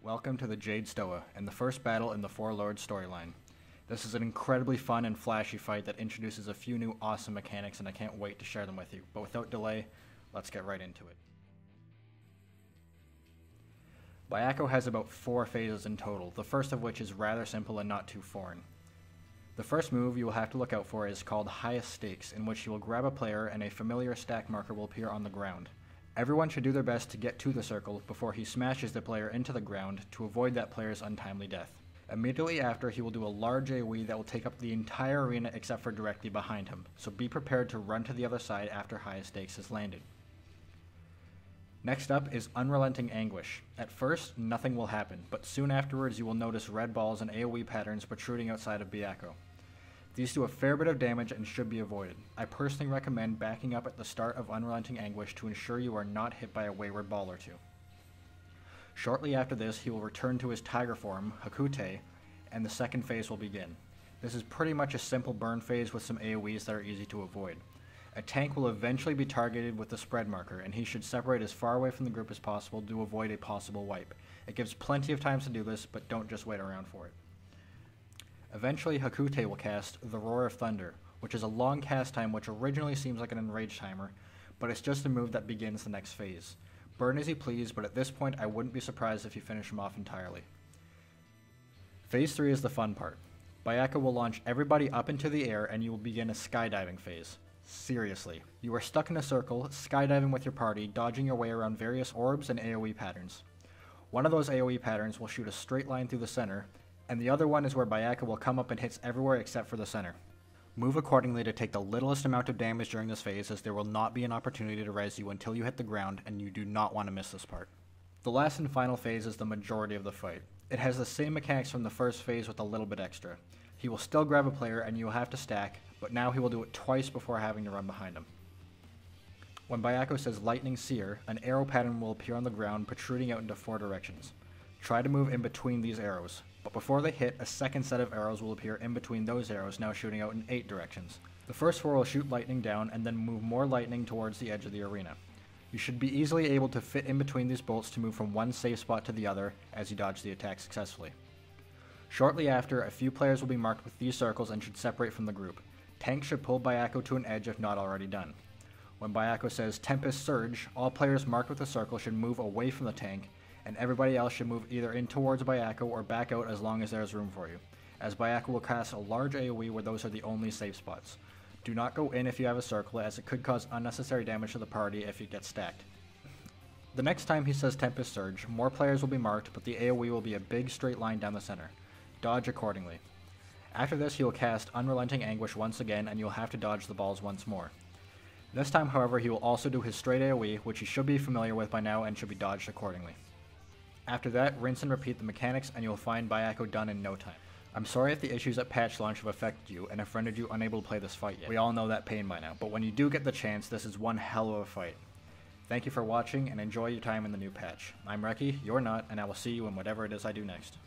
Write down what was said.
Welcome to the Jade Stoa, and the first battle in the Four Lords storyline. This is an incredibly fun and flashy fight that introduces a few new awesome mechanics, and I can't wait to share them with you. But without delay, let's get right into it. Byakko has about 4 phases in total, the first of which is rather simple and not too foreign. The first move you will have to look out for is called Highest Stakes, in which you will grab a player and a familiar stack marker will appear on the ground. Everyone should do their best to get to the circle before he smashes the player into the ground to avoid that player's untimely death. Immediately after, he will do a large AoE that will take up the entire arena except for directly behind him, so be prepared to run to the other side after Highest Stakes has landed. Next up is Unrelenting Anguish. At first, nothing will happen, but soon afterwards you will notice red balls and AoE patterns protruding outside of Byakko. These do a fair bit of damage and should be avoided. I personally recommend backing up at the start of Unrelenting Anguish to ensure you are not hit by a wayward ball or two. Shortly after this, he will return to his tiger form, Hakute, and the second phase will begin. This is pretty much a simple burn phase with some AoEs that are easy to avoid. A tank will eventually be targeted with the spread marker, and he should separate as far away from the group as possible to avoid a possible wipe. It gives plenty of time to do this, but don't just wait around for it. Eventually, Hakute will cast the Roar of Thunder, which is a long cast time which originally seems like an enrage timer, but it's just a move that begins the next phase. Burn as you please, but at this point I wouldn't be surprised if you finish him off entirely. Phase 3 is the fun part. Byakko will launch everybody up into the air and you will begin a skydiving phase. Seriously, you are stuck in a circle, skydiving with your party, dodging your way around various orbs and AoE patterns. One of those AoE patterns will shoot a straight line through the center, and the other one is where Byakko will come up and hits everywhere except for the center. Move accordingly to take the littlest amount of damage during this phase, as there will not be an opportunity to res you until you hit the ground, and you do not want to miss this part. The last and final phase is the majority of the fight. It has the same mechanics from the first phase with a little bit extra. He will still grab a player and you will have to stack, but now he will do it twice before having to run behind him. When Byakko says Lightning Seer, an arrow pattern will appear on the ground protruding out into 4 directions. Try to move in between these arrows, but before they hit, a second set of arrows will appear in between those arrows, now shooting out in 8 directions. The first 4 will shoot lightning down and then move more lightning towards the edge of the arena. You should be easily able to fit in between these bolts to move from one safe spot to the other as you dodge the attack successfully. Shortly after, a few players will be marked with these circles and should separate from the group. Tanks should pull Byakko to an edge if not already done. When Byakko says Tempest Surge, all players marked with a circle should move away from the tank, and everybody else should move either in towards Byakko or back out as long as there is room for you, as Byakko will cast a large AoE where those are the only safe spots. Do not go in if you have a circle, as it could cause unnecessary damage to the party if it gets stacked. The next time he says Tempest Surge, more players will be marked, but the AoE will be a big straight line down the center. Dodge accordingly. After this, he will cast Unrelenting Anguish once again, and you'll have to dodge the balls once more. This time, however, he will also do his straight AoE, which you should be familiar with by now and should be dodged accordingly. After that, rinse and repeat the mechanics, and you'll find Byakko done in no time. I'm sorry if the issues at patch launch have affected you and have rendered you unable to play this fight yet. We all know that pain by now, but when you do get the chance, this is one hell of a fight. Thank you for watching, and enjoy your time in the new patch. I'm Reki, you're not, and I will see you in whatever it is I do next.